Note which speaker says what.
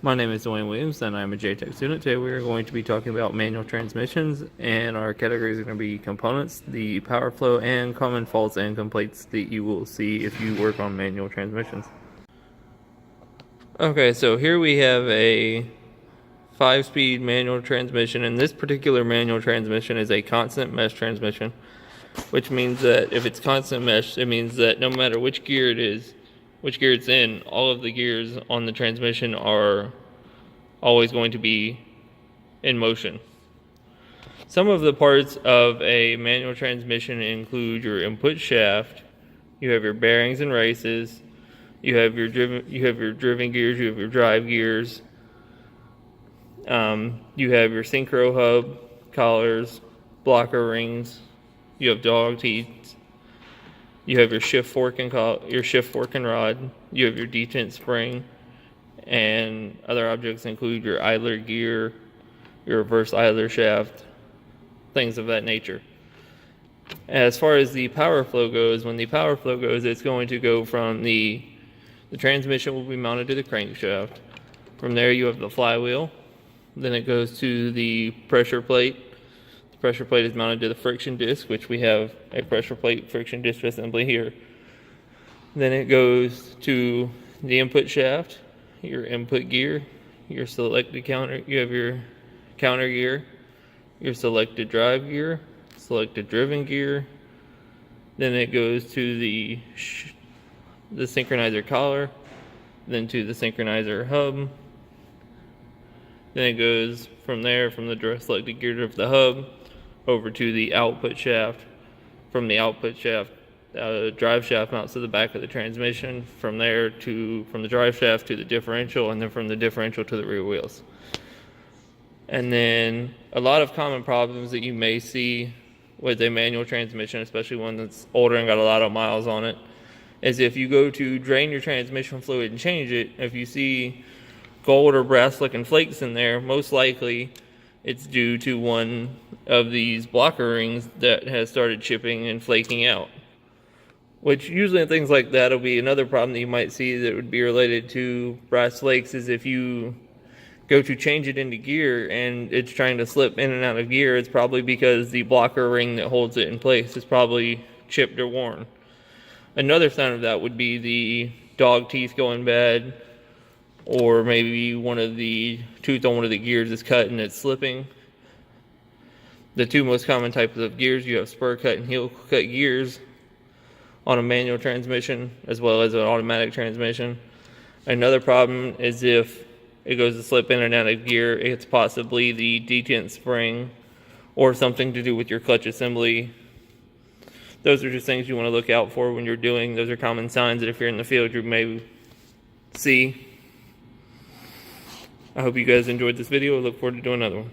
Speaker 1: My name is Dwayne Williams, and I'm a JTech student. Today we are going to be talking about manual transmissions, and our categories are going to be components, the power flow, and common faults and complaints that you will see if you work on manual transmissions. Okay, so here we have a 5-speed manual transmission, and this particular manual transmission is a constant mesh transmission, which means that if it's constant mesh, it means that no matter which gear it is, which gear it's in, all of the gears on the transmission are always going to be in motion. Some of the parts of a manual transmission include your input shaft, you have your bearings and races, you have your driven gears, you have your drive gears, you have your synchro hub, collars, blocker rings, you have dog teeth, you have your shift fork and rod, you have your detent spring, and other objects include your idler gear, your reverse idler shaft, things of that nature. As far as the power flow goes, when the power flow goes, it's going to go from the transmission will be mounted to the crankshaft. From there you have the flywheel, then it goes to the pressure plate. Pressure plate is mounted to the friction disc, which we have a pressure plate friction disc assembly here. Then it goes to the input shaft, your input gear, your selected counter, you have your counter gear, your selected drive gear, selected driven gear. Then it goes to the synchronizer collar, then to the synchronizer hub. Then it goes from there, from the selected gear of the hub, over to the output shaft. From the output shaft, drive shaft mounts to the back of the transmission. From there from the drive shaft to the differential, and then from the differential to the rear wheels. And then a lot of common problems that you may see with a manual transmission, especially one that's older and got a lot of miles on it, is if you go to drain your transmission fluid and change it, if you see gold or brass looking flakes in there, most likely it's due to one of these blocker rings that has started chipping and flaking out. Which usually in things like that will be another problem that you might see that would be related to brass flakes, is if you go to change it into gear and it's trying to slip in and out of gear, it's probably because the blocker ring that holds it in place is probably chipped or worn. Another sign of that would be the dog teeth going bad, or maybe one of the tooth on one of the gears is cut and it's slipping. The two most common types of gears, you have spur cut and heel cut gears on a manual transmission as well as an automatic transmission. Another problem is if it goes to slip in and out of gear, it's possibly the detent spring or something to do with your clutch assembly. Those are just things you want to look out for when you're doing. Those are common signs that if you're in the field you may see. I hope you guys enjoyed this video. I look forward to doing another one.